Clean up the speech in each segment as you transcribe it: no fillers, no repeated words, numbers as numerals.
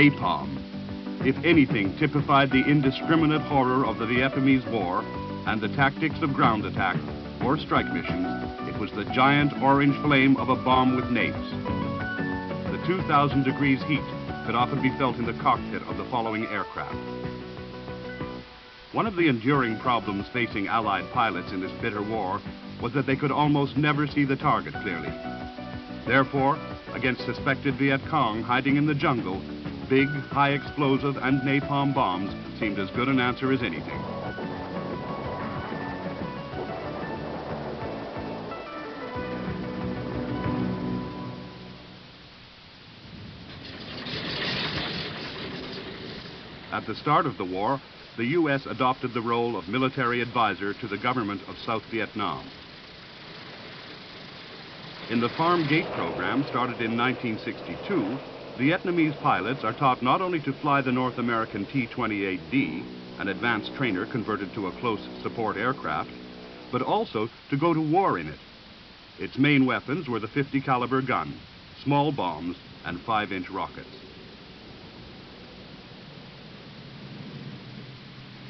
Napalm. If anything typified the indiscriminate horror of the Vietnamese War and the tactics of ground attack or strike missions, it was the giant orange flame of a bomb with names. The 2,000 degrees heat could often be felt in the cockpit of the following aircraft. One of the enduring problems facing Allied pilots in this bitter war was that they could almost never see the target clearly. Therefore, against suspected Viet Cong hiding in the jungle, big, high explosive and napalm bombs seemed as good an answer as anything. At the start of the war, the U.S. adopted the role of military advisor to the government of South Vietnam. In the Farm Gate program, started in 1962, Vietnamese pilots are taught not only to fly the North American T-28D, an advanced trainer converted to a close support aircraft, but also to go to war in it. Its main weapons were the .50 caliber gun, small bombs, and 5-inch rockets.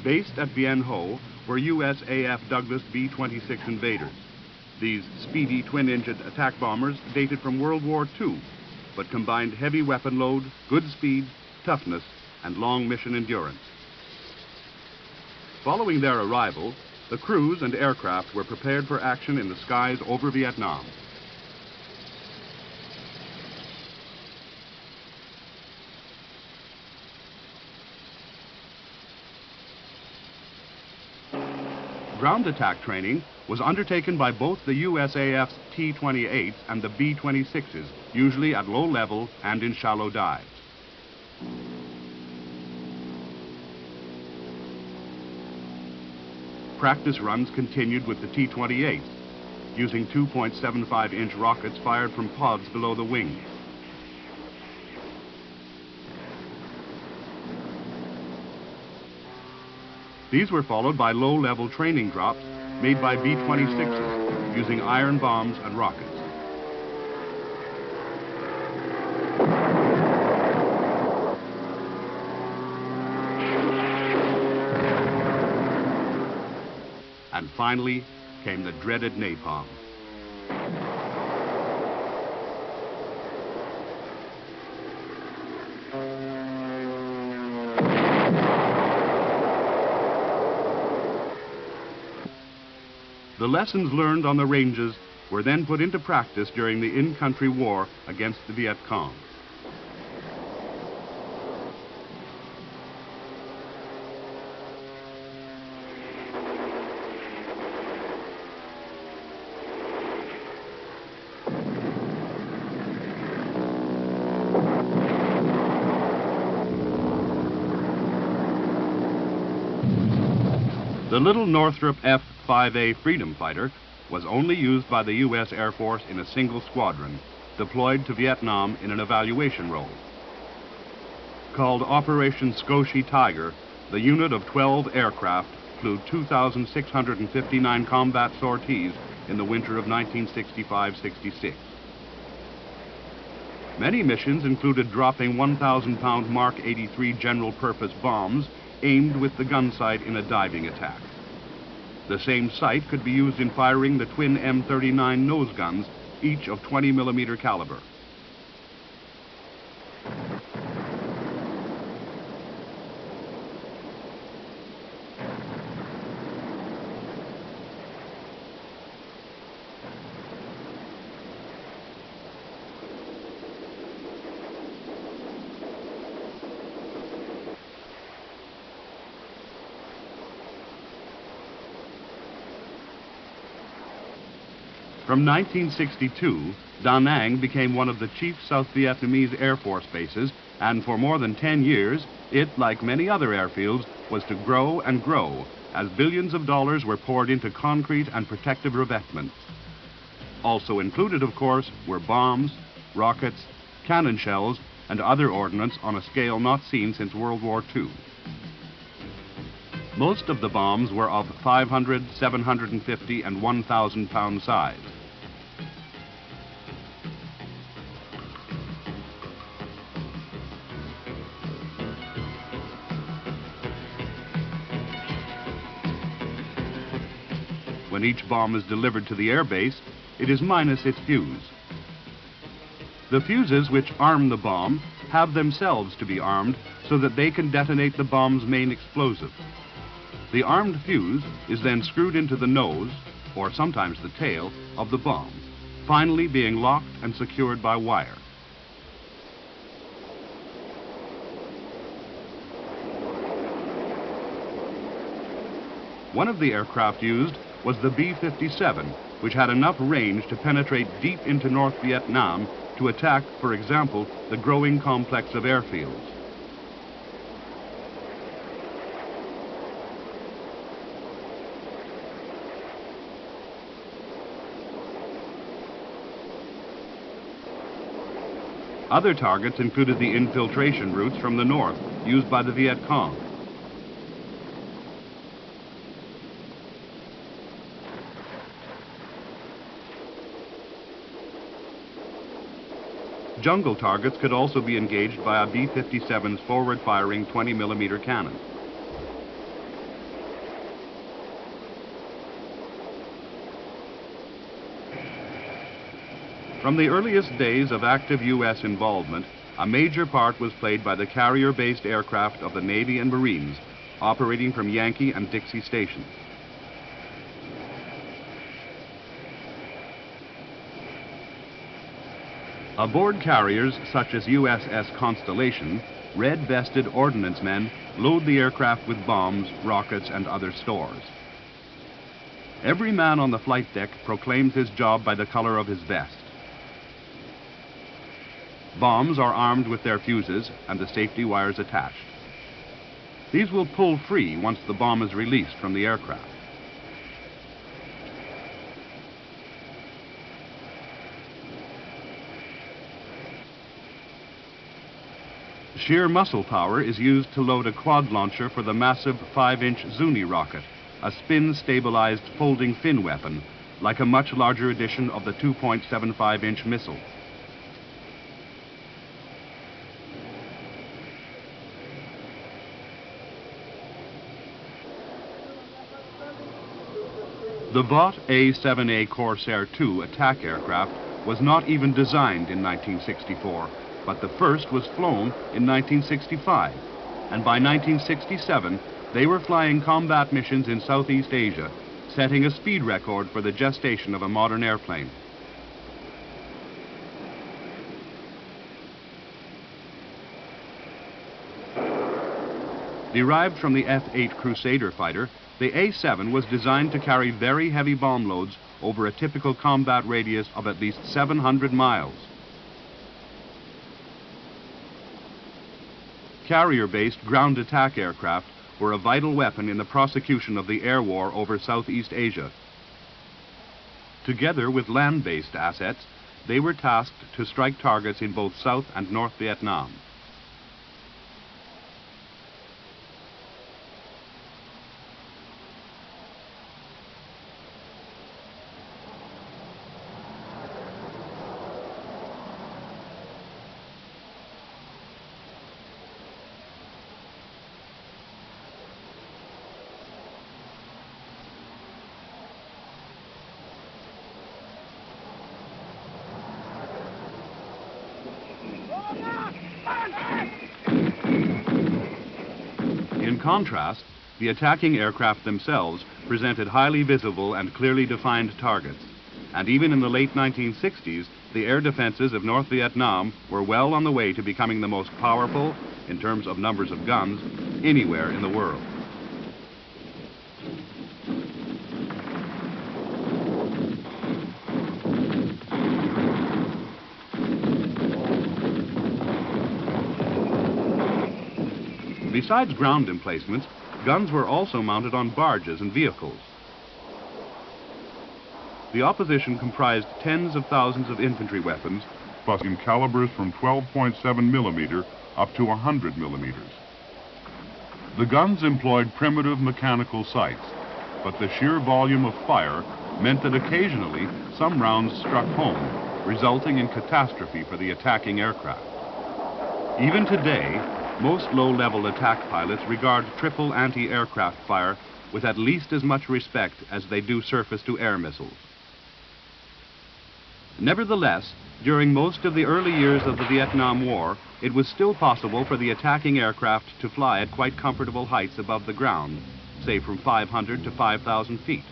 Based at Bien Ho were USAF Douglas B-26 Invaders. These speedy twin-engined attack bombers dated from World War II, but combined heavy weapon load, good speed, toughness, and long mission endurance. Following their arrival, the crews and aircraft were prepared for action in the skies over Vietnam. Ground attack training was undertaken by both the USAF's T-28s and the B-26s, usually at low level and in shallow dives. Practice runs continued with the T-28s, using 2.75-inch rockets fired from pods below the wing. These were followed by low-level training drops made by B-26s using iron bombs and rockets. And finally came the dreaded napalm. The lessons learned on the ranges were then put into practice during the in-country war against the Viet Cong. The little Northrop F-5A Freedom Fighter was only used by the U.S. Air Force in a single squadron, deployed to Vietnam in an evaluation role. Called Operation Scotia Tiger, the unit of 12 aircraft flew 2,659 combat sorties in the winter of 1965-66. Many missions included dropping 1,000-pound Mark 83 general-purpose bombs aimed with the gun sight in a diving attack. The same sight could be used in firing the twin M39 nose guns, each of 20mm caliber. From 1962, Da Nang became one of the chief South Vietnamese Air Force bases, and for more than 10 years, it, like many other airfields, was to grow and grow as billions of dollars were poured into concrete and protective revetment. Also included, of course, were bombs, rockets, cannon shells, and other ordnance on a scale not seen since World War II. Most of the bombs were of 500, 750, and 1,000-pound size. When each bomb is delivered to the air base, it is minus its fuse. The fuses which arm the bomb have themselves to be armed so that they can detonate the bomb's main explosive. The armed fuse is then screwed into the nose, or sometimes the tail, of the bomb, finally being locked and secured by wire. One of the aircraft used was the B-57, which had enough range to penetrate deep into North Vietnam to attack, for example, the growing complex of airfields. Other targets included the infiltration routes from the north, used by the Viet Cong. Jungle targets could also be engaged by a B-57's forward-firing 20mm cannon. From the earliest days of active U.S. involvement, a major part was played by the carrier-based aircraft of the Navy and Marines, operating from Yankee and Dixie stations. Aboard carriers such as USS Constellation, red-vested ordnance men load the aircraft with bombs, rockets, and other stores. Every man on the flight deck proclaims his job by the color of his vest. Bombs are armed with their fuses and the safety wires attached. These will pull free once the bomb is released from the aircraft. Sheer muscle power is used to load a quad launcher for the massive 5-inch Zuni rocket, a spin-stabilized folding fin weapon, like a much larger edition of the 2.75-inch missile. The Vought A-7A Corsair II attack aircraft was not even designed in 1964, but the first was flown in 1965, and by 1967 they were flying combat missions in Southeast Asia, setting a speed record for the gestation of a modern airplane. Derived from the F-8 Crusader fighter, the A-7 was designed to carry very heavy bomb loads over a typical combat radius of at least 700 miles. Carrier-based ground attack aircraft were a vital weapon in the prosecution of the air war over Southeast Asia. Together with land-based assets, they were tasked to strike targets in both South and North Vietnam. In contrast, the attacking aircraft themselves presented highly visible and clearly defined targets. And even in the late 1960s, the air defenses of North Vietnam were well on the way to becoming the most powerful, in terms of numbers of guns, anywhere in the world. Besides ground emplacements, guns were also mounted on barges and vehicles. The opposition comprised tens of thousands of infantry weapons, plus in calibers from 12.7 millimeter up to 100 millimeters. The guns employed primitive mechanical sights, but the sheer volume of fire meant that occasionally some rounds struck home, resulting in catastrophe for the attacking aircraft. Even today, most low-level attack pilots regard triple anti-aircraft fire with at least as much respect as they do surface-to-air missiles. Nevertheless, during most of the early years of the Vietnam War, it was still possible for the attacking aircraft to fly at quite comfortable heights above the ground, say from 500 to 5,000 feet.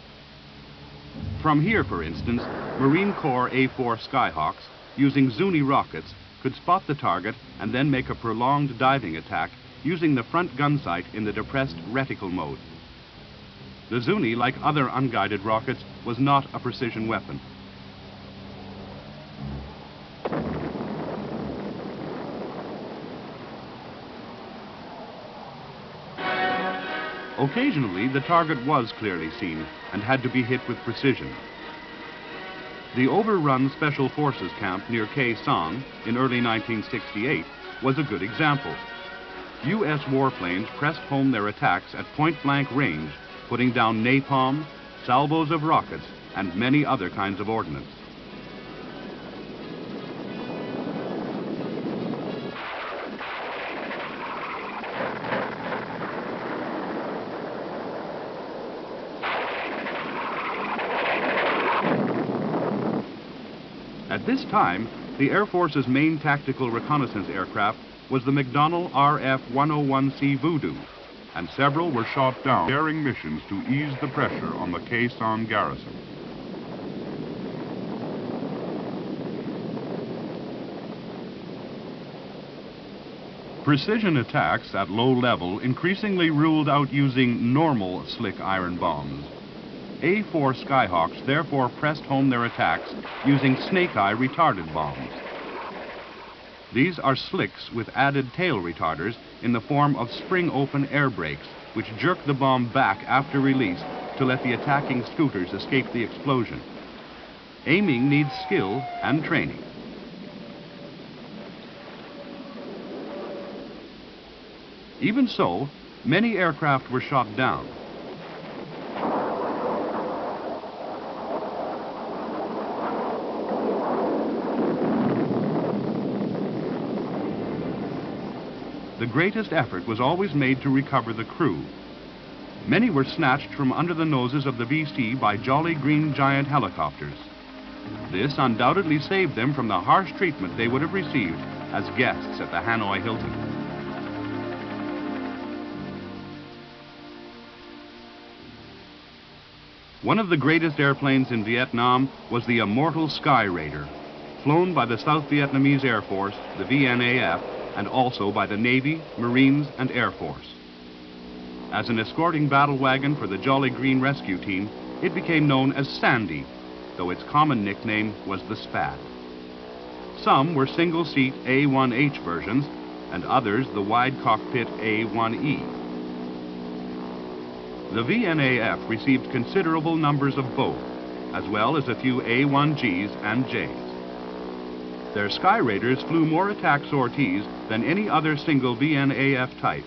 From here, for instance, Marine Corps A-4 Skyhawks, using Zuni rockets, could spot the target and then make a prolonged diving attack using the front gun sight in the depressed reticle mode. The Zuni, like other unguided rockets, was not a precision weapon. Occasionally, the target was clearly seen and had to be hit with precision. The overrun Special Forces camp near Khe Sanh in early 1968 was a good example. U.S. warplanes pressed home their attacks at point-blank range, putting down napalm, salvos of rockets, and many other kinds of ordnance. At this time, the Air Force's main tactical reconnaissance aircraft was the McDonnell RF-101C Voodoo, and several were shot down daring missions to ease the pressure on the Khe Sanh garrison. Precision attacks at low level increasingly ruled out using normal slick iron bombs. A-4 Skyhawks therefore pressed home their attacks using snake-eye retarded bombs. These are slicks with added tail retarders in the form of spring-open air brakes, which jerk the bomb back after release to let the attacking scooters escape the explosion. Aiming needs skill and training. Even so, many aircraft were shot down. The greatest effort was always made to recover the crew. Many were snatched from under the noses of the VC by Jolly Green Giant helicopters. This undoubtedly saved them from the harsh treatment they would have received as guests at the Hanoi Hilton. One of the greatest airplanes in Vietnam was the immortal Sky Raider, flown by the South Vietnamese Air Force, the VNAF, and also by the Navy, Marines, and Air Force. As an escorting battle wagon for the Jolly Green Rescue Team, it became known as Sandy, though its common nickname was the Spat. Some were single-seat A1H versions, and others the wide cockpit A1E. The VNAF received considerable numbers of both, as well as a few A1Gs and Js. Their Sky Raiders flew more attack sorties than any other single VNAF type.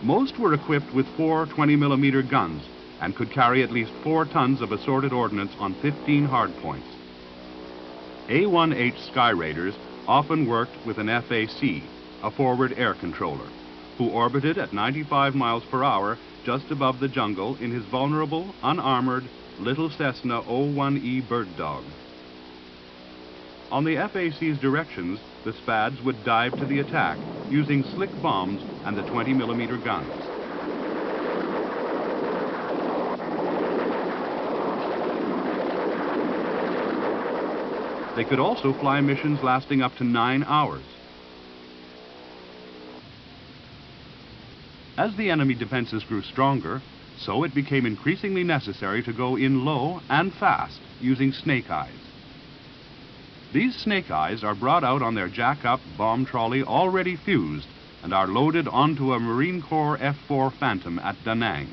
Most were equipped with 4 20mm guns and could carry at least 4 tons of assorted ordnance on 15 hardpoints. A1H Sky Raiders often worked with an FAC, a forward air controller, who orbited at 95 miles per hour just above the jungle in his vulnerable, unarmored, little Cessna 01E Bird Dog. On the FAC's directions, the Spads would dive to the attack using slick bombs and the 20mm guns. They could also fly missions lasting up to 9 hours. As the enemy defenses grew stronger, so it became increasingly necessary to go in low and fast using snake eyes. These snake eyes are brought out on their jack-up bomb trolley already fused and are loaded onto a Marine Corps F-4 Phantom at Da Nang.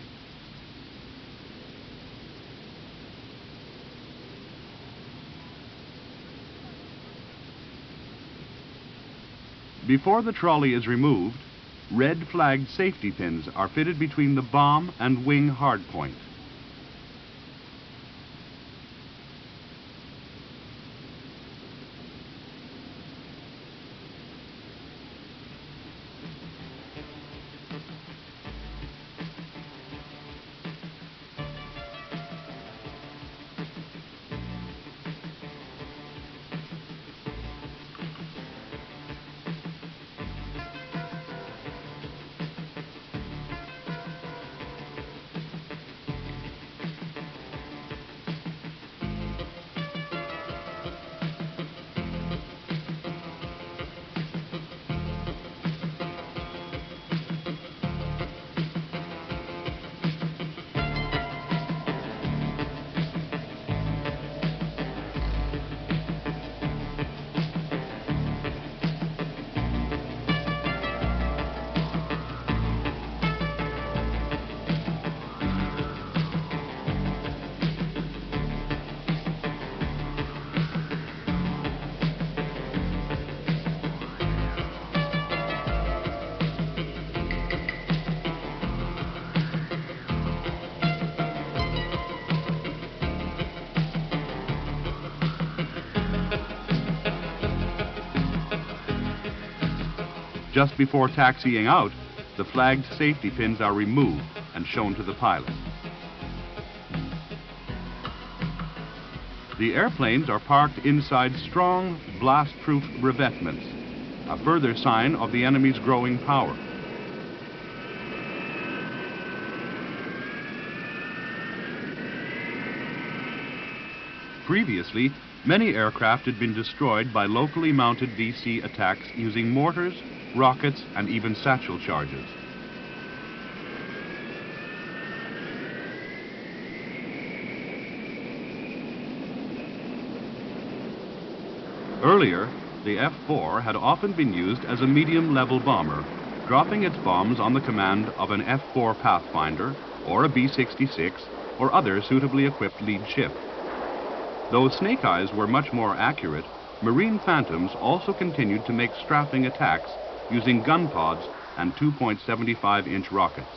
Before the trolley is removed, red flagged safety pins are fitted between the bomb and wing hardpoint. Just before taxiing out, the flagged safety pins are removed and shown to the pilot. The airplanes are parked inside strong, blast-proof revetments, a further sign of the enemy's growing power. Previously, many aircraft had been destroyed by locally mounted VC attacks using mortars, rockets, and even satchel charges. Earlier, the F-4 had often been used as a medium-level bomber, dropping its bombs on the command of an F-4 Pathfinder or a B-66 or other suitably equipped lead ship. Though Snake Eyes were much more accurate, Marine Phantoms also continued to make strafing attacks using gun pods and 2.75-inch rockets.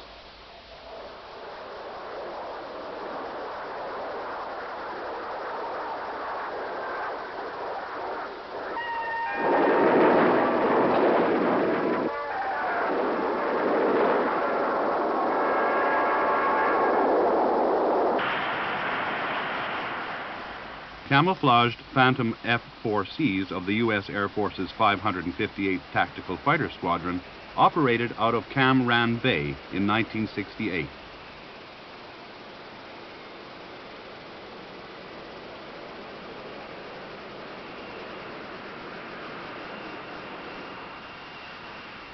Camouflaged Phantom F-4Cs of the U.S. Air Force's 558th Tactical Fighter Squadron operated out of Cam Ranh Bay in 1968.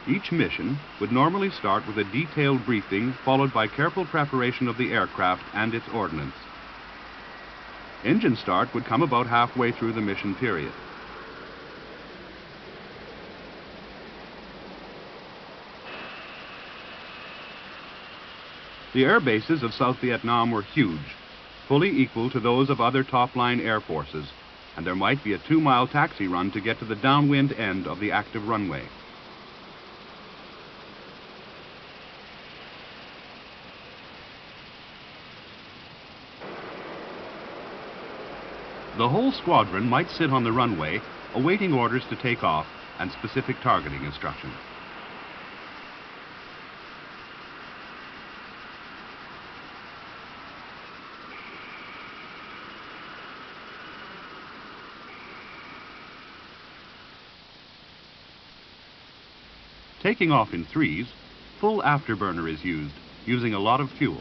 Each mission would normally start with a detailed briefing followed by careful preparation of the aircraft and its ordnance. Engine start would come about halfway through the mission period. The air bases of South Vietnam were huge, fully equal to those of other top-line air forces, and there might be a 2-mile taxi run to get to the downwind end of the active runway. The whole squadron might sit on the runway, awaiting orders to take off and specific targeting instructions. Taking off in threes, full afterburner is used, using a lot of fuel.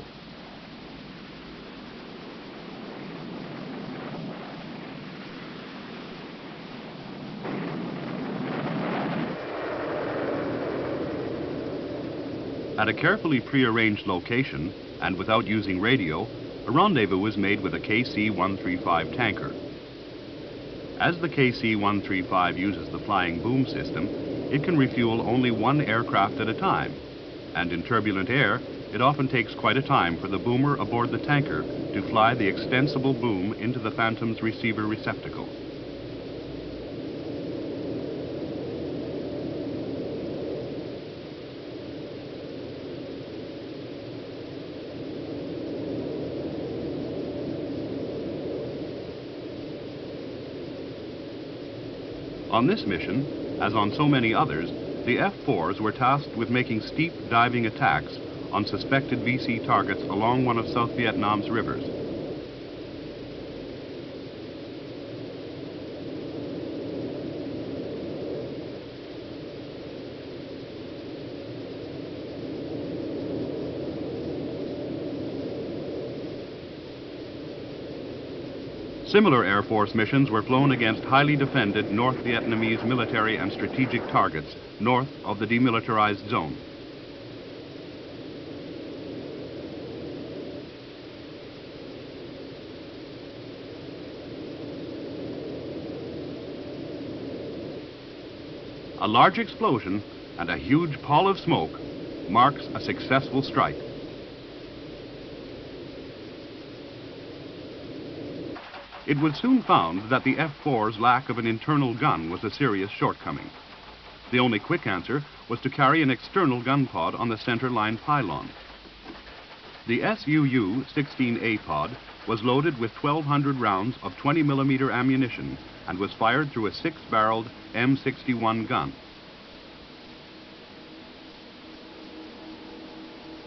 At a carefully prearranged location, and without using radio, a rendezvous was made with a KC-135 tanker. As the KC-135 uses the flying boom system, it can refuel only one aircraft at a time, and in turbulent air, it often takes quite a time for the boomer aboard the tanker to fly the extensible boom into the Phantom's receiver receptacle. On this mission, as on so many others, the F-4s were tasked with making steep diving attacks on suspected VC targets along one of South Vietnam's rivers. Similar Air Force missions were flown against highly defended North Vietnamese military and strategic targets north of the demilitarized zone. A large explosion and a huge pall of smoke marks a successful strike. It was soon found that the F-4's lack of an internal gun was a serious shortcoming. The only quick answer was to carry an external gun pod on the center line pylon. The SUU-16A pod was loaded with 1,200 rounds of 20mm ammunition and was fired through a 6-barreled M61 gun.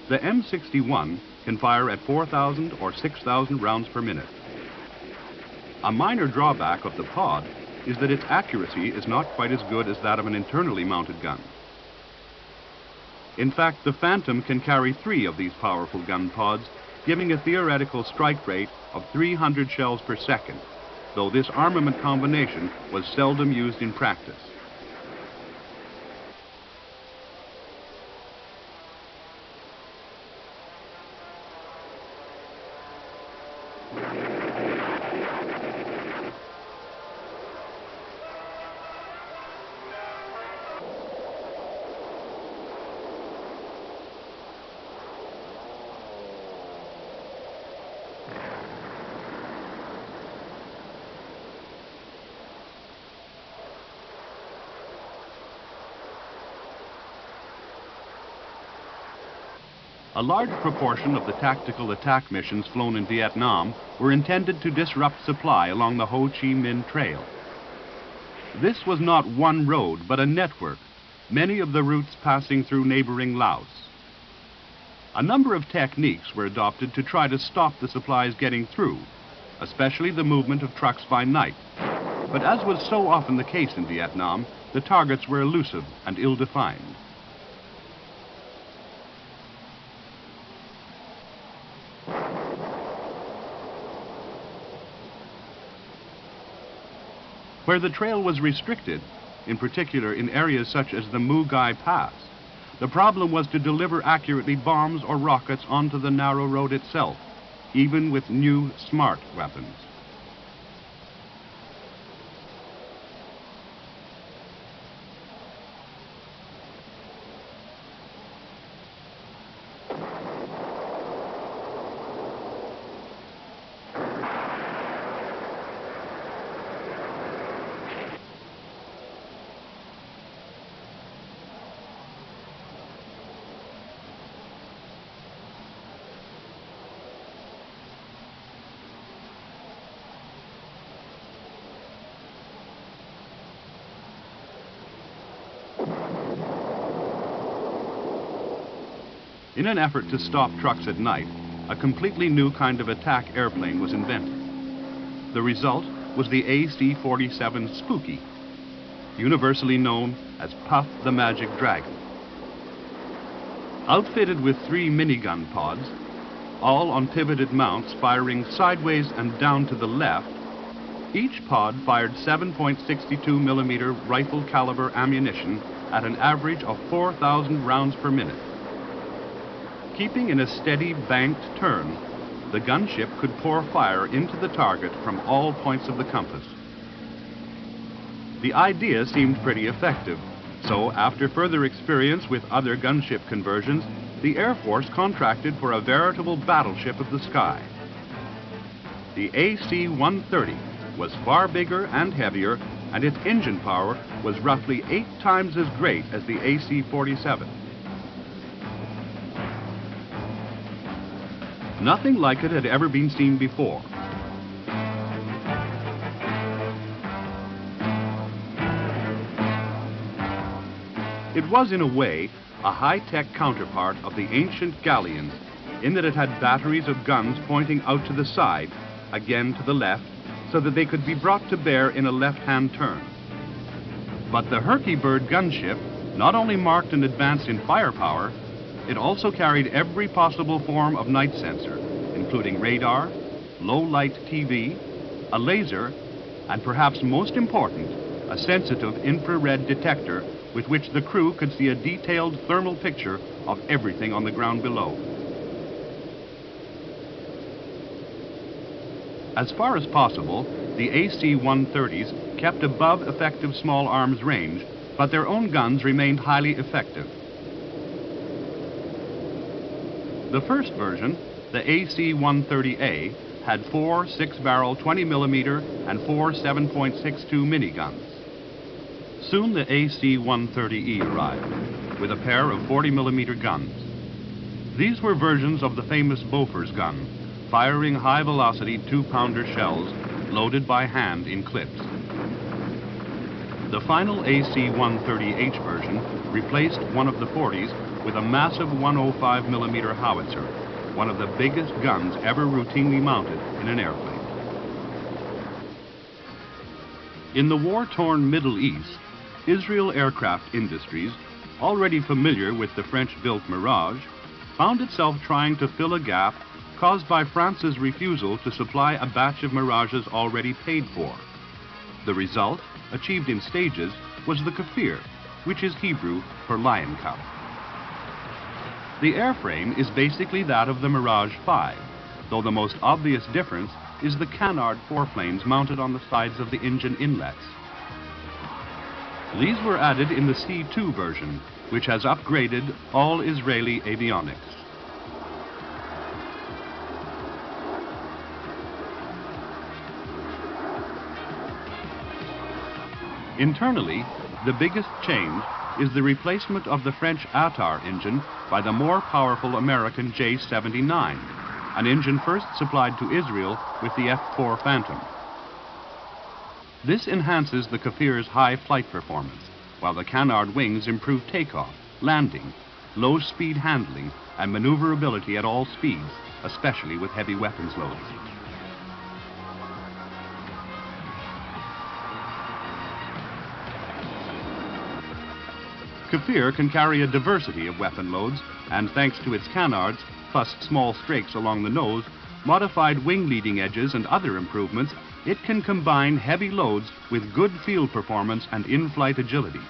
The M61 can fire at 4,000 or 6,000 rounds per minute. A minor drawback of the pod is that its accuracy is not quite as good as that of an internally mounted gun. In fact, the Phantom can carry 3 of these powerful gun pods, giving a theoretical strike rate of 300 shells per second, though this armament combination was seldom used in practice. A large proportion of the tactical attack missions flown in Vietnam were intended to disrupt supply along the Ho Chi Minh Trail. This was not one road, but a network, many of the routes passing through neighboring Laos. A number of techniques were adopted to try to stop the supplies getting through, especially the movement of trucks by night. But as was so often the case in Vietnam, the targets were elusive and ill-defined. Where the trail was restricted, in particular in areas such as the Mu Gai Pass, the problem was to deliver accurately bombs or rockets onto the narrow road itself, even with new smart weapons. In an effort to stop trucks at night, a completely new kind of attack airplane was invented. The result was the AC-47 Spooky, universally known as Puff the Magic Dragon. Outfitted with 3 minigun pods, all on pivoted mounts firing sideways and down to the left, each pod fired 7.62 millimeter rifle caliber ammunition at an average of 4,000 rounds per minute. Keeping in a steady banked turn, the gunship could pour fire into the target from all points of the compass. The idea seemed pretty effective, so after further experience with other gunship conversions, the Air Force contracted for a veritable battleship of the sky. The AC-130 was far bigger and heavier, and its engine power was roughly 8 times as great as the AC-47. Nothing like it had ever been seen before. It was, in a way, a high-tech counterpart of the ancient galleons, in that it had batteries of guns pointing out to the side, again to the left, so that they could be brought to bear in a left-hand turn. But the Herky-Bird gunship not only marked an advance in firepower, it also carried every possible form of night sensor, including radar, low-light TV, a laser, and perhaps most important, a sensitive infrared detector with which the crew could see a detailed thermal picture of everything on the ground below. As far as possible, the AC-130s kept above effective small arms range, but their own guns remained highly effective. The first version, the AC-130A, had 4 6-barrel 20mm and 4 7.62 miniguns. Soon the AC-130E arrived, with a pair of 40mm guns. These were versions of the famous Bofors gun, firing high-velocity 2-pounder shells loaded by hand in clips. The final AC-130H version replaced one of the 40s with a massive 105 millimeter howitzer, one of the biggest guns ever routinely mounted in an airplane. In the war-torn Middle East, Israel Aircraft Industries, already familiar with the French-built Mirage, found itself trying to fill a gap caused by France's refusal to supply a batch of Mirages already paid for. The result, achieved in stages, was the Kafir, which is Hebrew for lion cub. The airframe is basically that of the Mirage 5, though the most obvious difference is the canard foreplanes mounted on the sides of the engine inlets. These were added in the C2 version, which has upgraded all Israeli avionics. Internally, the biggest change is the replacement of the French Attar engine by the more powerful American J-79, an engine first supplied to Israel with the F-4 Phantom. This enhances the Kafir's high flight performance, while the canard wings improve takeoff, landing, low-speed handling, and maneuverability at all speeds, especially with heavy weapons loads. Kafir can carry a diversity of weapon loads, and thanks to its canards, plus small strakes along the nose, modified wing leading edges and other improvements, it can combine heavy loads with good field performance and in-flight agility.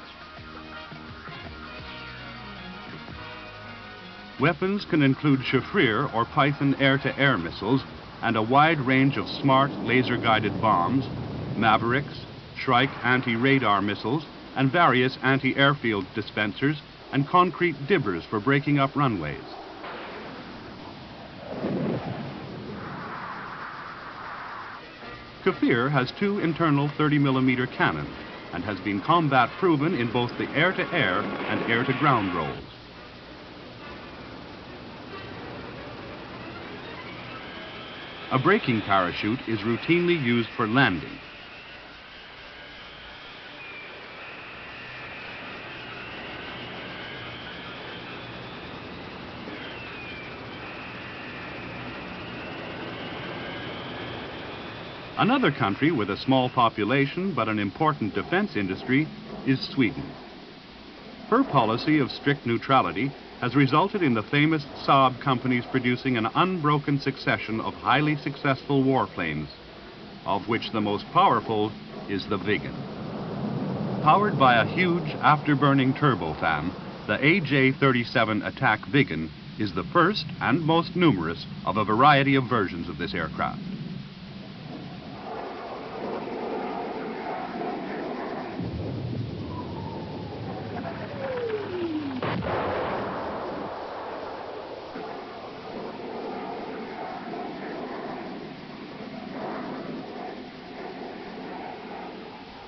Weapons can include Shafrir or Python air-to-air missiles and a wide range of smart laser-guided bombs, Mavericks, Shrike anti-radar missiles, and various anti-airfield dispensers and concrete dibbers for breaking up runways. Kafir has two internal 30mm cannons and has been combat proven in both the air-to-air and air-to-ground roles. A braking parachute is routinely used for landing. Another country with a small population but an important defense industry is Sweden. Her policy of strict neutrality has resulted in the famous Saab companies producing an unbroken succession of highly successful warplanes, of which the most powerful is the Viggen. Powered by a huge afterburning turbofan, the AJ-37 Attack Viggen is the first and most numerous of a variety of versions of this aircraft.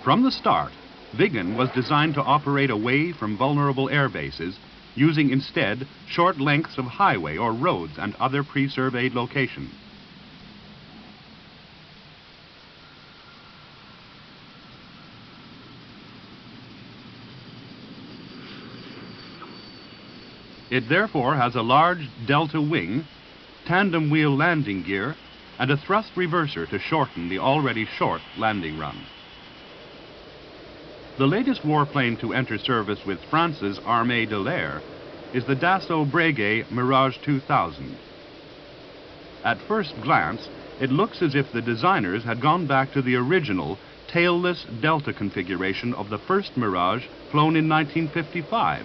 From the start, Viggen was designed to operate away from vulnerable air bases, using instead short lengths of highway or roads and other pre-surveyed locations. It therefore has a large delta wing, tandem wheel landing gear, and a thrust reverser to shorten the already short landing run. The latest warplane to enter service with France's Armée de l'Air is the Dassault Breguet Mirage 2000. At first glance, it looks as if the designers had gone back to the original tailless delta configuration of the first Mirage flown in 1955,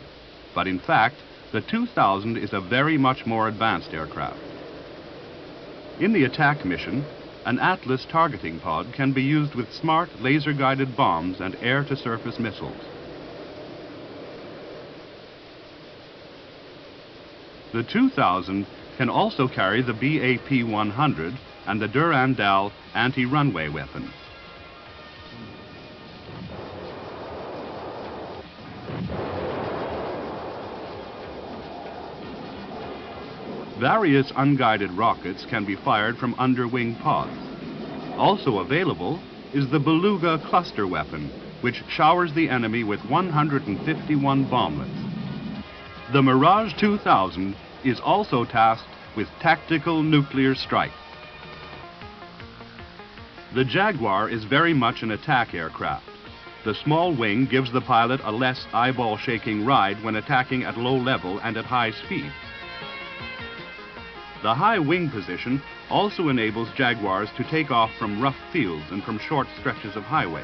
but in fact, the 2000 is a very much more advanced aircraft. In the attack mission, an Atlas targeting pod can be used with smart laser-guided bombs and air-to-surface missiles. The 2000 can also carry the BAP-100 and the Durandal anti-runway weapons. Various unguided rockets can be fired from underwing pods. Also available is the Beluga cluster weapon, which showers the enemy with 151 bomblets. The Mirage 2000 is also tasked with tactical nuclear strike. The Jaguar is very much an attack aircraft. The small wing gives the pilot a less eyeball-shaking ride when attacking at low level and at high speed. The high wing position also enables Jaguars to take off from rough fields and from short stretches of highway.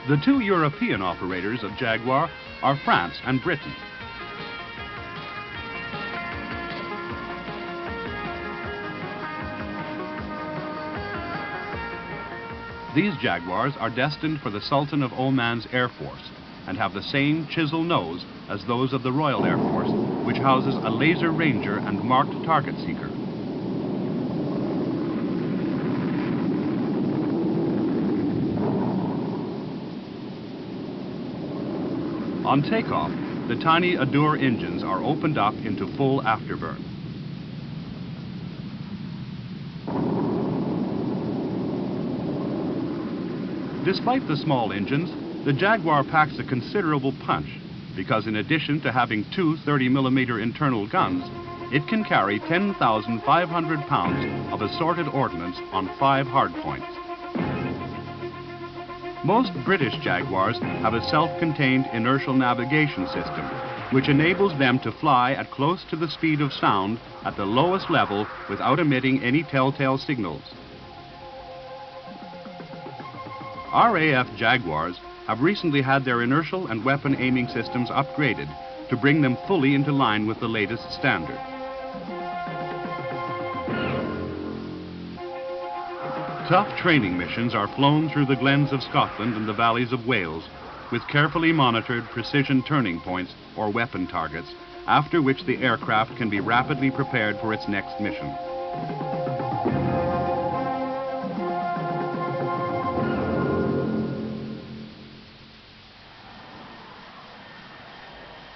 The two European operators of Jaguar are France and Britain. These Jaguars are destined for the Sultan of Oman's Air Force and have the same chisel nose as those of the Royal Air Force, which houses a laser ranger and marked target seeker. On takeoff, the tiny Adour engines are opened up into full afterburn. Despite the small engines, the Jaguar packs a considerable punch because in addition to having two 30mm internal guns, it can carry 10,500 pounds of assorted ordnance on 5 hardpoints. Most British Jaguars have a self-contained inertial navigation system, which enables them to fly at close to the speed of sound at the lowest level without emitting any telltale signals. RAF Jaguars have recently had their inertial and weapon aiming systems upgraded to bring them fully into line with the latest standard. Tough training missions are flown through the glens of Scotland and the valleys of Wales with carefully monitored precision turning points or weapon targets, after which the aircraft can be rapidly prepared for its next mission.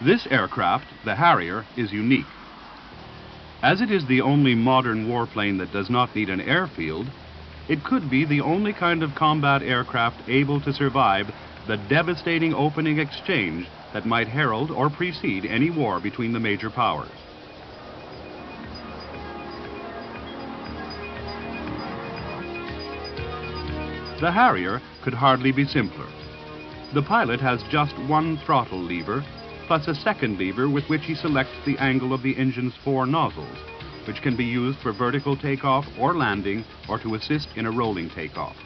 This aircraft, the Harrier, is unique. As it is the only modern warplane that does not need an airfield, it could be the only kind of combat aircraft able to survive the devastating opening exchange that might herald or precede any war between the major powers. The Harrier could hardly be simpler. The pilot has just one throttle lever, plus a second lever with which he selects the angle of the engine's 4 nozzles, which can be used for vertical takeoff or landing or to assist in a rolling takeoff.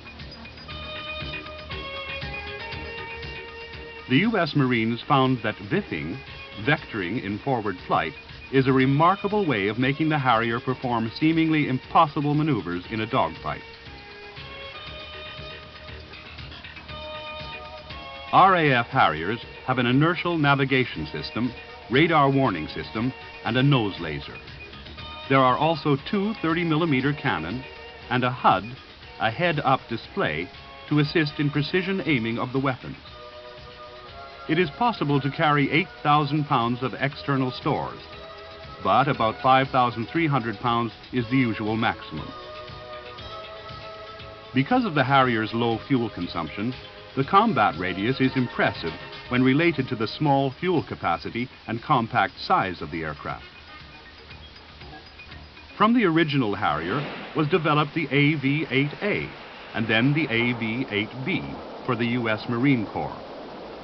The U.S. Marines found that VIFing, vectoring in forward flight, is a remarkable way of making the Harrier perform seemingly impossible maneuvers in a dogfight. RAF Harriers have an inertial navigation system, radar warning system, and a nose laser. There are also 2 30mm cannon and a HUD, a head-up display, to assist in precision aiming of the weapons. It is possible to carry 8,000 pounds of external stores, but about 5,300 pounds is the usual maximum. Because of the Harrier's low fuel consumption, the combat radius is impressive when related to the small fuel capacity and compact size of the aircraft. From the original Harrier was developed the AV-8A and then the AV-8B for the U.S. Marine Corps,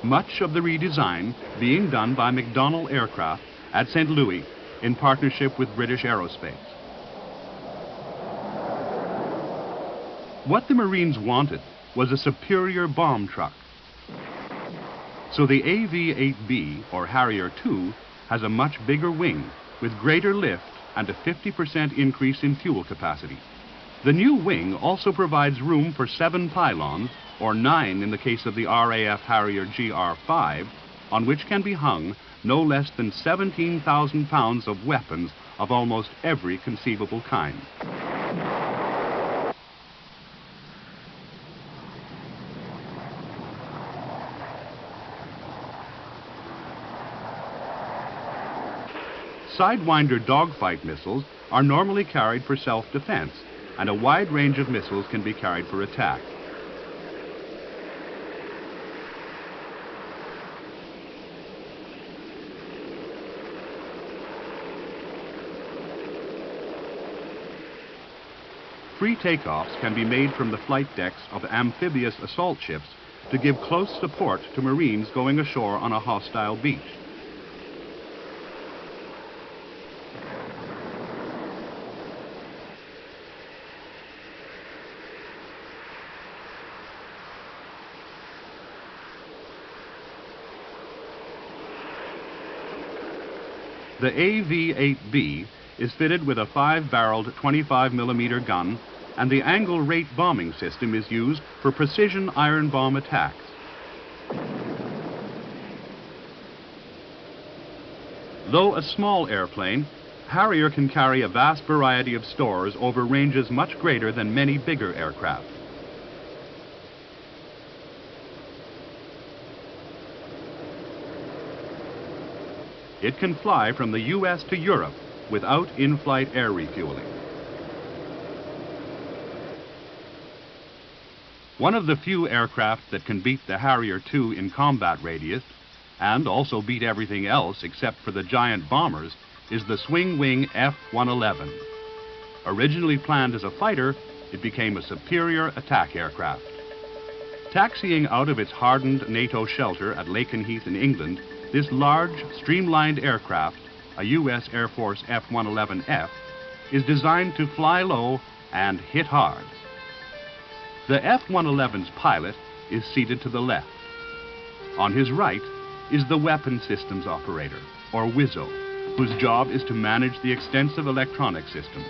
much of the redesign being done by McDonnell Aircraft at St. Louis in partnership with British Aerospace. What the Marines wanted was a superior bomb truck. So the AV-8B, or Harrier II, has a much bigger wing with greater lift and a 50% increase in fuel capacity. The new wing also provides room for 7 pylons, or 9 in the case of the RAF Harrier GR5, on which can be hung no less than 17,000 pounds of weapons of almost every conceivable kind. Sidewinder dogfight missiles are normally carried for self-defense, and a wide range of missiles can be carried for attack. free takeoffs can be made from the flight decks of amphibious assault ships to give close support to Marines going ashore on a hostile beach. The AV-8B is fitted with a 5-barreled 25mm gun, and the angle rate bombing system is used for precision iron bomb attacks. Though a small airplane, Harrier can carry a vast variety of stores over ranges much greater than many bigger aircraft. It can fly from the U.S. to Europe without in-flight air refueling. One of the few aircraft that can beat the Harrier II in combat radius, and also beat everything else except for the giant bombers, is the swing-wing F-111. Originally planned as a fighter, it became a superior attack aircraft. Taxiing out of its hardened NATO shelter at Lakenheath in England, this large, streamlined aircraft, a U.S. Air Force F-111F, is designed to fly low and hit hard. The F-111's pilot is seated to the left. On his right is the Weapon Systems Operator, or WISO, whose job is to manage the extensive electronic systems.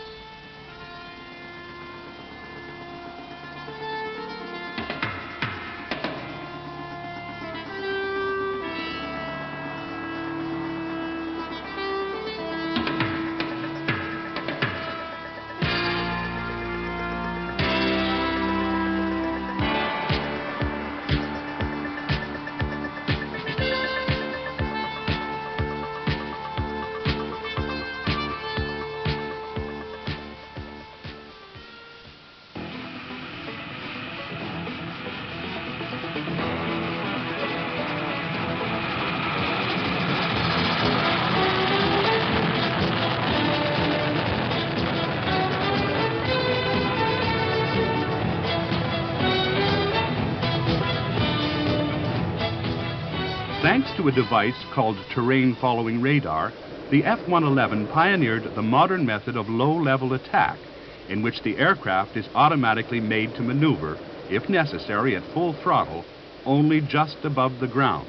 Thanks to a device called terrain-following radar, the F-111 pioneered the modern method of low-level attack, in which the aircraft is automatically made to maneuver, if necessary at full throttle, only just above the ground.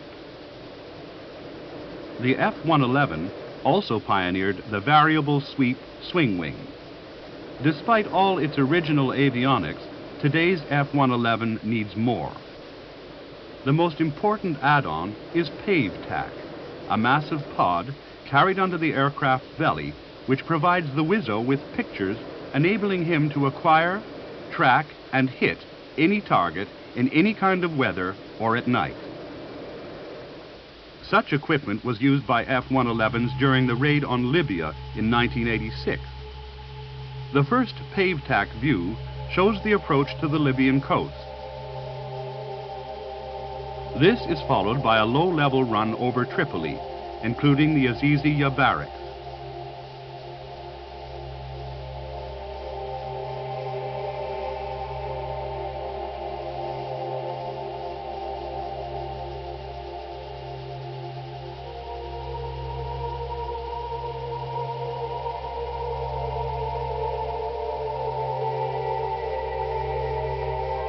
The F-111 also pioneered the variable sweep swing wing. Despite all its original avionics, today's F-111 needs more. The most important add-on is PaveTac, a massive pod carried under the aircraft's belly, which provides the WISO with pictures enabling him to acquire, track, and hit any target in any kind of weather or at night. Such equipment was used by F-111s during the raid on Libya in 1986. The first PaveTac view shows the approach to the Libyan coast. This is followed by a low-level run over Tripoli, including the Aziziyah barracks.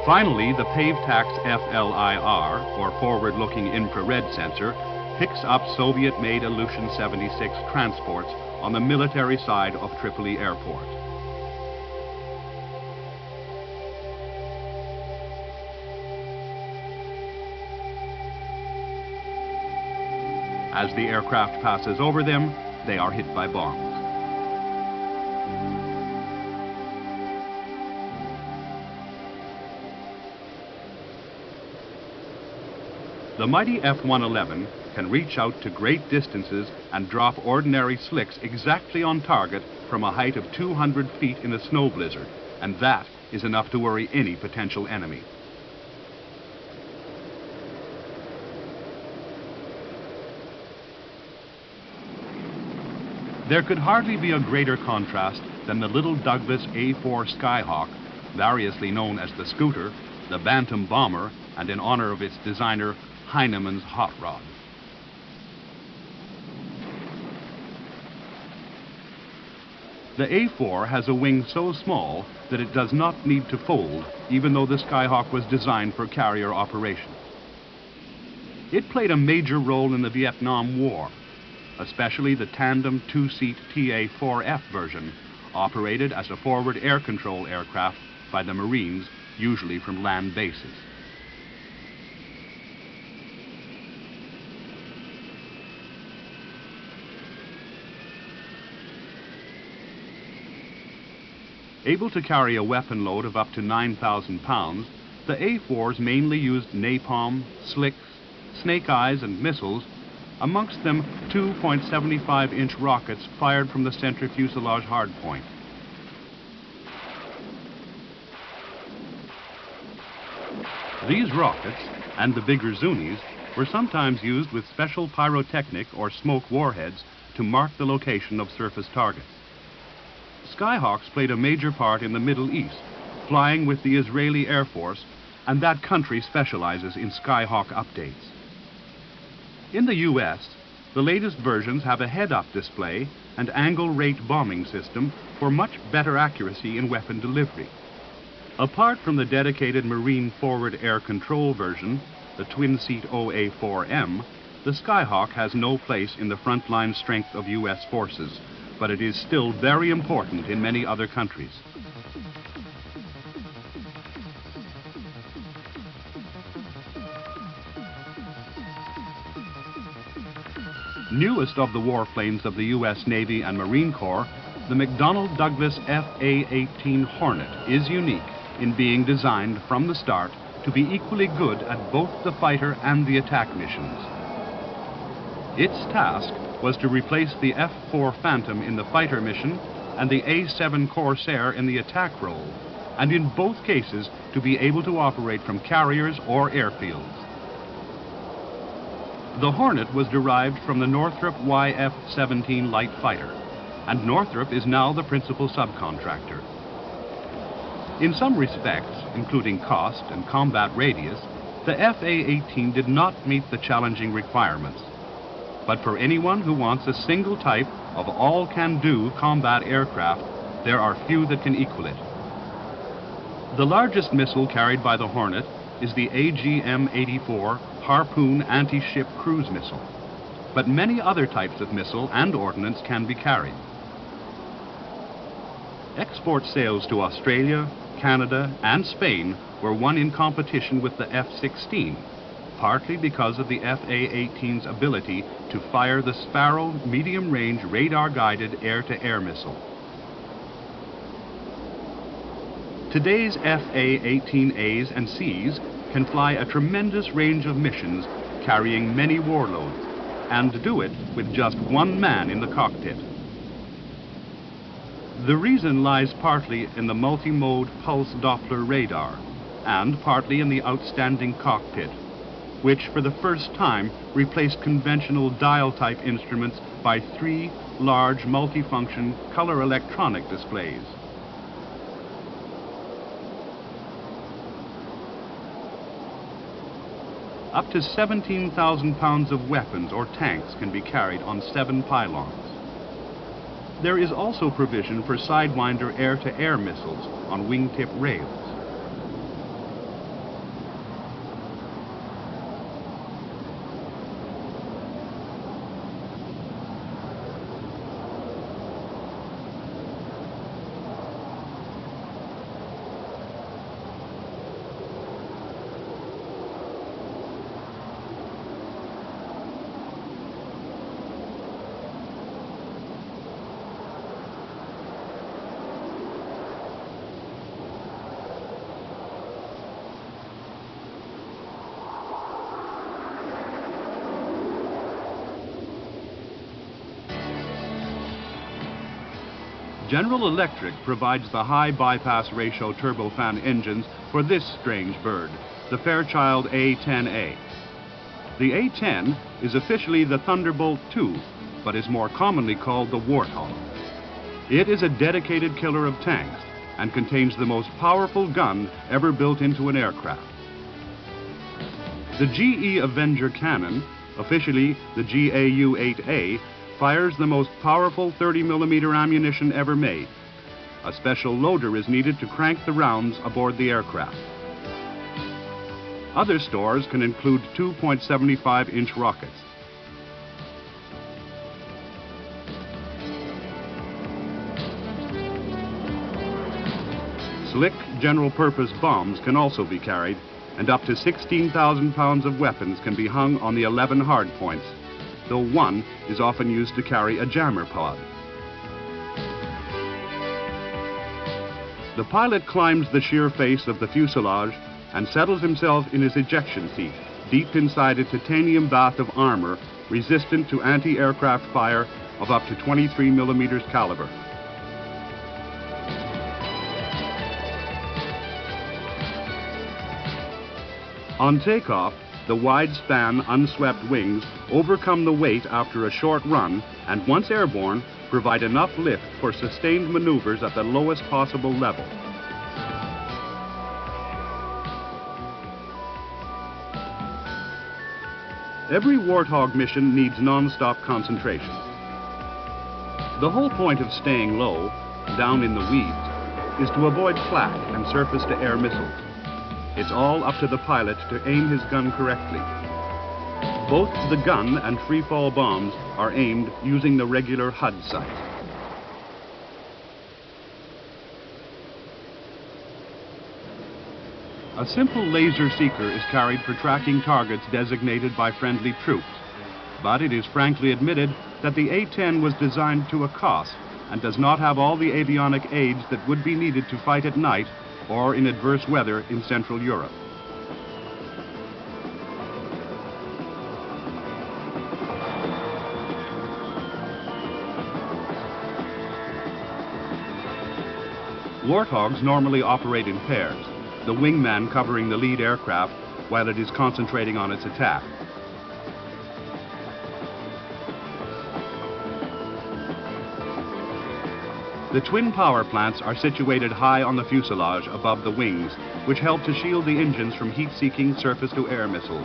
Finally, the PaveTac's FLIR, or forward-looking infrared sensor, picks up Soviet-made Ilyushin-76 transports on the military side of Tripoli Airport. As the aircraft passes over them, they are hit by bombs. The mighty F-111 can reach out to great distances and drop ordinary slicks exactly on target from a height of 200 feet in a snow blizzard, and that is enough to worry any potential enemy. There could hardly be a greater contrast than the little Douglas A-4 Skyhawk variously known as the Scooter, the Bantam Bomber, and in honor of its designer, Heinemann's Hot Rod. The A4 has a wing so small that it does not need to fold, even though the Skyhawk was designed for carrier operation. It played a major role in the Vietnam War, especially the tandem two-seat TA-4F version, operated as a forward air control aircraft by the Marines, usually from land bases. Able to carry a weapon load of up to 9,000 pounds, the A4s mainly used napalm, slicks, snake eyes, and missiles, amongst them 2.75-inch rockets fired from the center fuselage hardpoint. These rockets, and the bigger Zunis, were sometimes used with special pyrotechnic or smoke warheads to mark the location of surface targets. Skyhawks played a major part in the Middle East, flying with the Israeli Air Force, and that country specializes in Skyhawk updates. In the U.S., the latest versions have a head-up display and angle rate bombing system for much better accuracy in weapon delivery. Apart from the dedicated Marine Forward Air Control version, the twin-seat OA-4M, the Skyhawk has no place in the frontline strength of U.S. forces, but it is still very important in many other countries. Newest of the warplanes of the U.S. Navy and Marine Corps, the McDonnell Douglas FA-18 Hornet is unique in being designed from the start to be equally good at both the fighter and the attack missions. Its task was to replace the F-4 Phantom in the fighter mission and the A-7 Corsair in the attack role, and in both cases to be able to operate from carriers or airfields. The Hornet was derived from the Northrop YF-17 light fighter, and Northrop is now the principal subcontractor. In some respects, including cost and combat radius, the FA-18 did not meet the challenging requirements. But for anyone who wants a single type of all-can-do combat aircraft, there are few that can equal it. The largest missile carried by the Hornet is the AGM-84 Harpoon anti-ship cruise missile, but many other types of missile and ordnance can be carried. Export sales to Australia, Canada, and Spain were won in competition with the F-16, partly because of the FA-18's ability to fire the Sparrow medium-range radar-guided air-to-air missile. Today's FA-18As and Cs can fly a tremendous range of missions, carrying many warloads, and do it with just one man in the cockpit. The reason lies partly in the multi-mode pulse Doppler radar, and partly in the outstanding cockpit, which for the first time replaced conventional dial-type instruments by 3 large multifunction color electronic displays. Up to 17,000 pounds of weapons or tanks can be carried on 7 pylons. There is also provision for Sidewinder air-to-air missiles on wingtip rails. General Electric provides the high bypass ratio turbofan engines for this strange bird, the Fairchild A-10A. The A-10 is officially the Thunderbolt II, but is more commonly called the Warthog. It is a dedicated killer of tanks, and contains the most powerful gun ever built into an aircraft. The GE Avenger cannon, officially the GAU-8A, fires the most powerful 30mm ammunition ever made. A special loader is needed to crank the rounds aboard the aircraft. Other stores can include 2.75-inch rockets. Slick general-purpose bombs can also be carried, and up to 16,000 pounds of weapons can be hung on the 11 hardpoints, though one is often used to carry a jammer pod. The pilot climbs the sheer face of the fuselage and settles himself in his ejection seat, deep inside a titanium bath of armor resistant to anti-aircraft fire of up to 23mm caliber. On takeoff, the wide-span, unswept wings overcome the weight after a short run and, once airborne, provide enough lift for sustained maneuvers at the lowest possible level. Every Warthog mission needs non-stop concentration. The whole point of staying low, down in the weeds, is to avoid flak and surface-to-air missiles. It's all up to the pilot to aim his gun correctly. Both the gun and free-fall bombs are aimed using the regular HUD sight. A simple laser seeker is carried for tracking targets designated by friendly troops, but it is frankly admitted that the A-10 was designed to a cost and does not have all the avionic aids that would be needed to fight at night or in adverse weather in Central Europe. Warthogs normally operate in pairs, the wingman covering the lead aircraft while it is concentrating on its attack. The twin power plants are situated high on the fuselage above the wings, which help to shield the engines from heat-seeking surface-to-air missiles.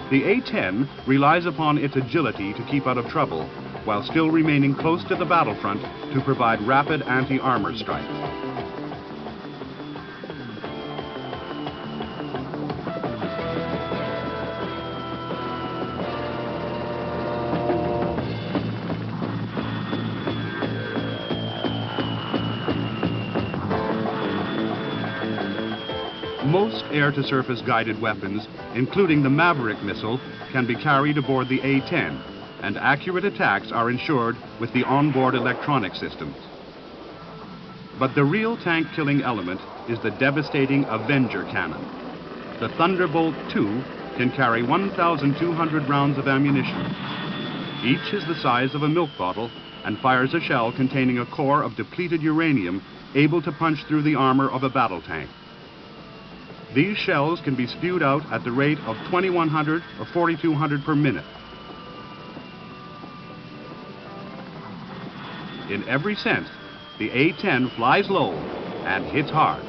The A-10 relies upon its agility to keep out of trouble, while still remaining close to the battlefront to provide rapid anti-armor strikes. Most air-to-surface guided weapons, including the Maverick missile, can be carried aboard the A-10, and accurate attacks are ensured with the onboard electronic systems. But the real tank-killing element is the devastating Avenger cannon. The Thunderbolt II can carry 1,200 rounds of ammunition. Each is the size of a milk bottle and fires a shell containing a core of depleted uranium able to punch through the armor of a battle tank. These shells can be spewed out at the rate of 2,100 or 4,200 per minute. In every sense, the A-10 flies low and hits hard.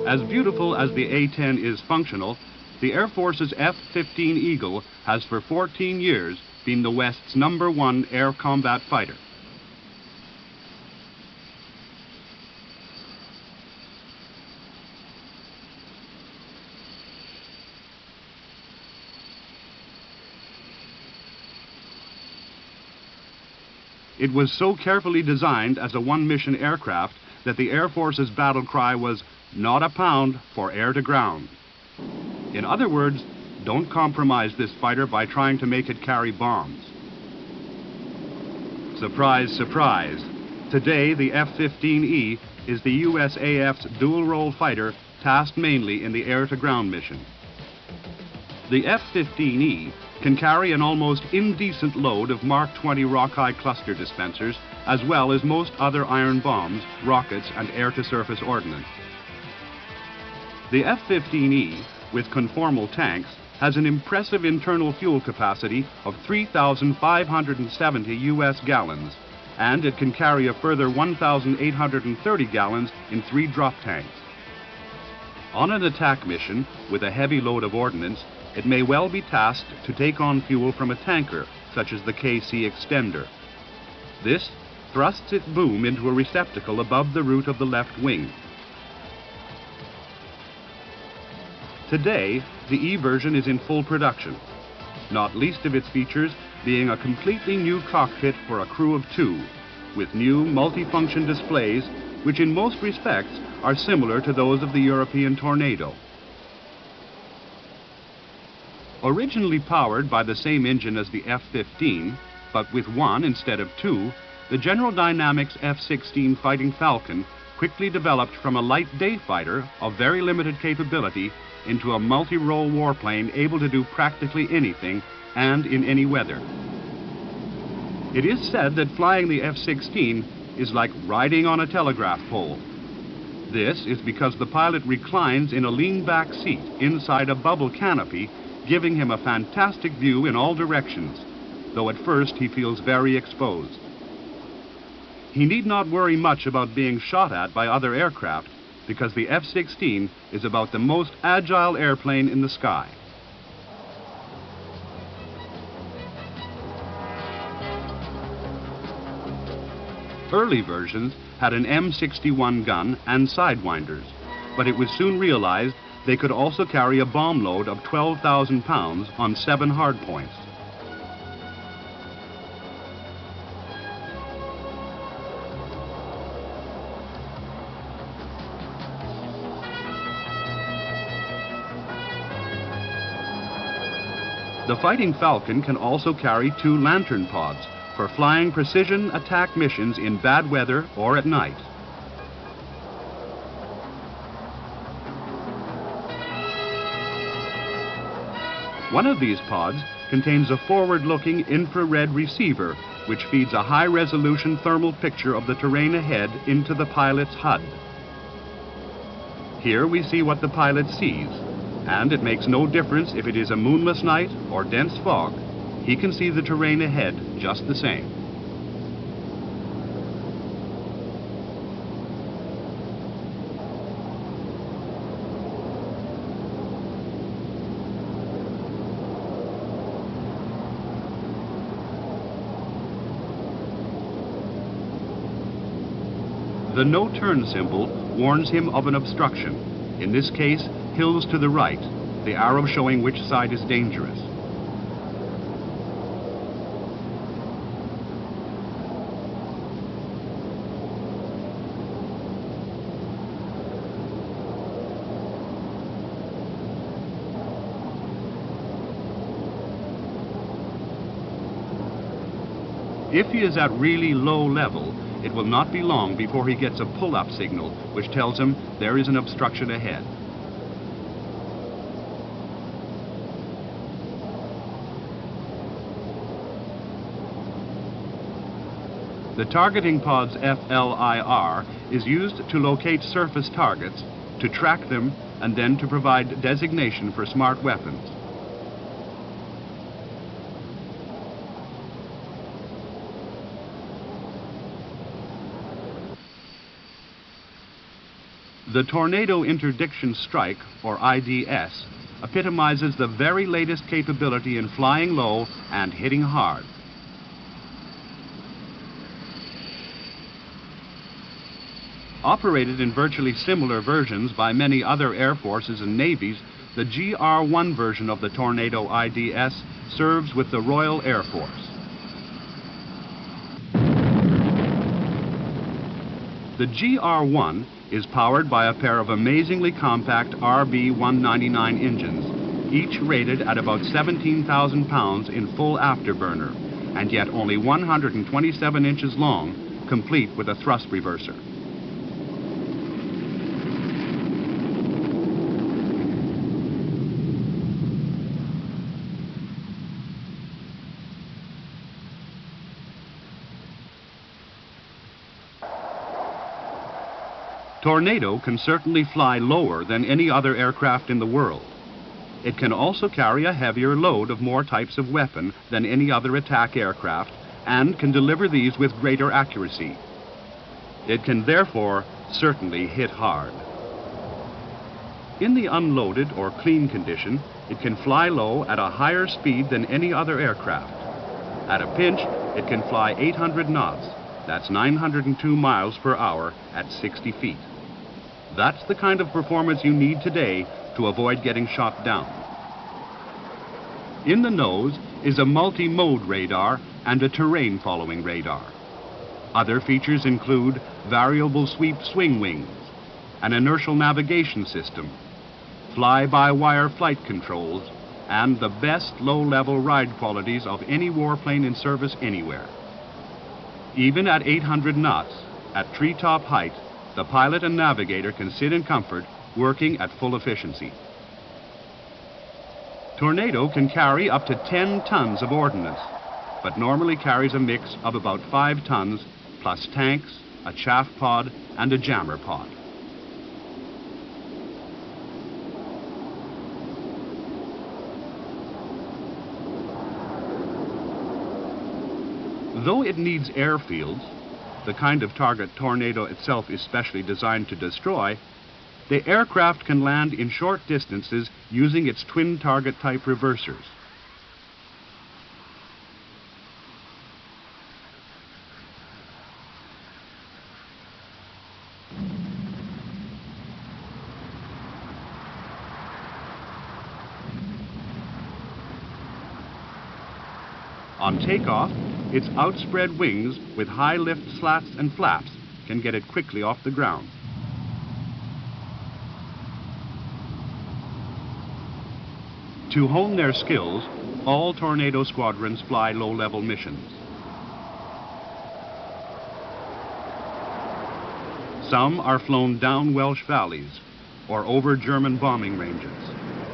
As beautiful as the A-10 is functional, the Air Force's F-15 Eagle has for 14 years been the West's #1 air combat fighter. It was so carefully designed as a one-mission aircraft that the Air Force's battle cry was, "Not a pound for air to ground." In other words, don't compromise this fighter by trying to make it carry bombs. Surprise, surprise. Today, the F-15E is the USAF's dual-role fighter tasked mainly in the air-to-ground mission. The F-15E can carry an almost indecent load of Mark 20 Rockeye cluster dispensers, as well as most other iron bombs, rockets, and air-to-surface ordnance. The F-15E, with conformal tanks, has an impressive internal fuel capacity of 3,570 U.S. gallons, and it can carry a further 1,830 gallons in 3 drop tanks. On an attack mission with a heavy load of ordnance, it may well be tasked to take on fuel from a tanker, such as the KC Extender. This thrusts its boom into a receptacle above the root of the left wing. Today, the E version is in full production, not least of its features being a completely new cockpit for a crew of 2, with new multifunction displays which in most respects are similar to those of the European Tornado. Originally powered by the same engine as the F-15, but with 1 instead of 2, the General Dynamics F-16 Fighting Falcon quickly developed from a light day fighter of very limited capability into a multi-role warplane able to do practically anything and in any weather. It is said that flying the F-16 is like riding on a telegraph pole. This is because the pilot reclines in a lean-back seat inside a bubble canopy, giving him a fantastic view in all directions, though at first he feels very exposed. He need not worry much about being shot at by other aircraft, because the F-16 is about the most agile airplane in the sky. Early versions had an M61 gun and sidewinders, but it was soon realized they could also carry a bomb load of 12,000 pounds on 7 hardpoints. The Fighting Falcon can also carry 2 lantern pods for flying precision attack missions in bad weather or at night. One of these pods contains a forward-looking infrared receiver which feeds a high-resolution thermal picture of the terrain ahead into the pilot's HUD. Here we see what the pilot sees, and it makes no difference if it is a moonless night or dense fog. He can see the terrain ahead just the same. The no-turn symbol warns him of an obstruction, in this case, hills to the right, the arrow showing which side is dangerous. If he is at really low level, it will not be long before he gets a pull-up signal, which tells him there is an obstruction ahead. The targeting pod's FLIR is used to locate surface targets, to track them, and then to provide designation for smart weapons. The Tornado Interdiction Strike, or IDS, epitomizes the very latest capability in flying low and hitting hard. Operated in virtually similar versions by many other air forces and navies, the GR-1 version of the Tornado IDS serves with the Royal Air Force. The GR-1 is powered by a pair of amazingly compact RB-199 engines, each rated at about 17,000 pounds in full afterburner, and yet only 127 inches long, complete with a thrust reverser. Tornado can certainly fly lower than any other aircraft in the world. It can also carry a heavier load of more types of weapon than any other attack aircraft and can deliver these with greater accuracy. It can therefore certainly hit hard. In the unloaded or clean condition, it can fly low at a higher speed than any other aircraft. At a pinch, it can fly 800 knots. That's 902 miles per hour at 60 feet. That's the kind of performance you need today to avoid getting shot down. In the nose is a multi-mode radar and a terrain-following radar. Other features include variable sweep swing wings, an inertial navigation system, fly-by-wire flight controls, and the best low-level ride qualities of any warplane in service anywhere. Even at 800 knots, at treetop height, the pilot and navigator can sit in comfort, working at full efficiency. Tornado can carry up to 10 tons of ordnance, but normally carries a mix of about 5 tons, plus tanks, a chaff pod, and a jammer pod. Though it needs airfields, the kind of target Tornado itself is specially designed to destroy, the aircraft can land in short distances using its twin target type reversers. On takeoff, its outspread wings with high lift slats and flaps can get it quickly off the ground. To hone their skills, all Tornado squadrons fly low-level missions. Some are flown down Welsh valleys or over German bombing ranges.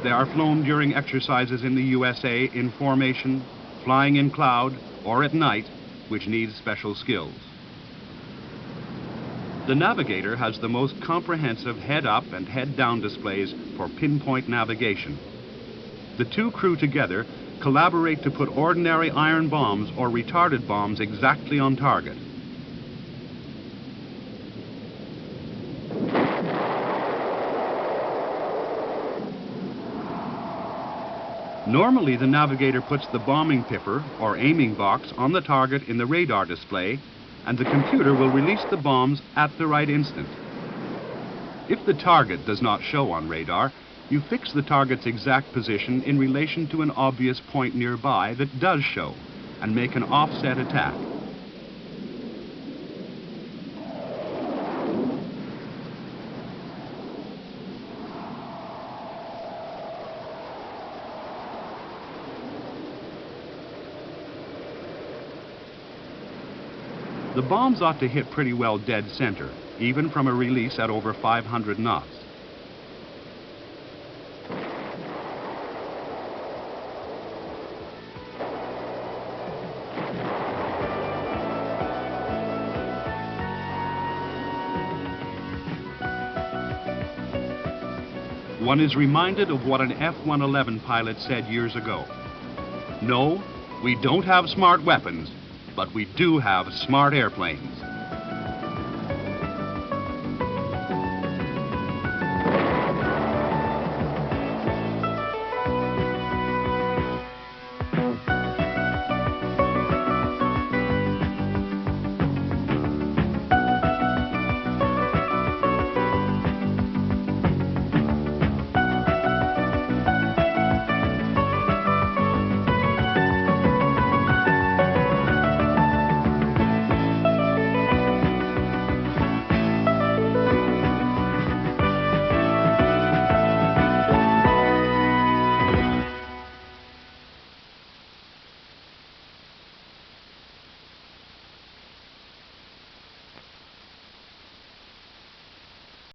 They are flown during exercises in the USA in formation, flying in cloud, or at night, which needs special skills. The navigator has the most comprehensive head-up and head-down displays for pinpoint navigation. The two crew together collaborate to put ordinary iron bombs or retarded bombs exactly on target. Normally, the navigator puts the bombing pipper or aiming box on the target in the radar display, and the computer will release the bombs at the right instant. If the target does not show on radar, you fix the target's exact position in relation to an obvious point nearby that does show, and make an offset attack. The bombs ought to hit pretty well dead center, even from a release at over 500 knots. One is reminded of what an F-111 pilot said years ago. No, we don't have smart weapons, but we do have smart airplanes.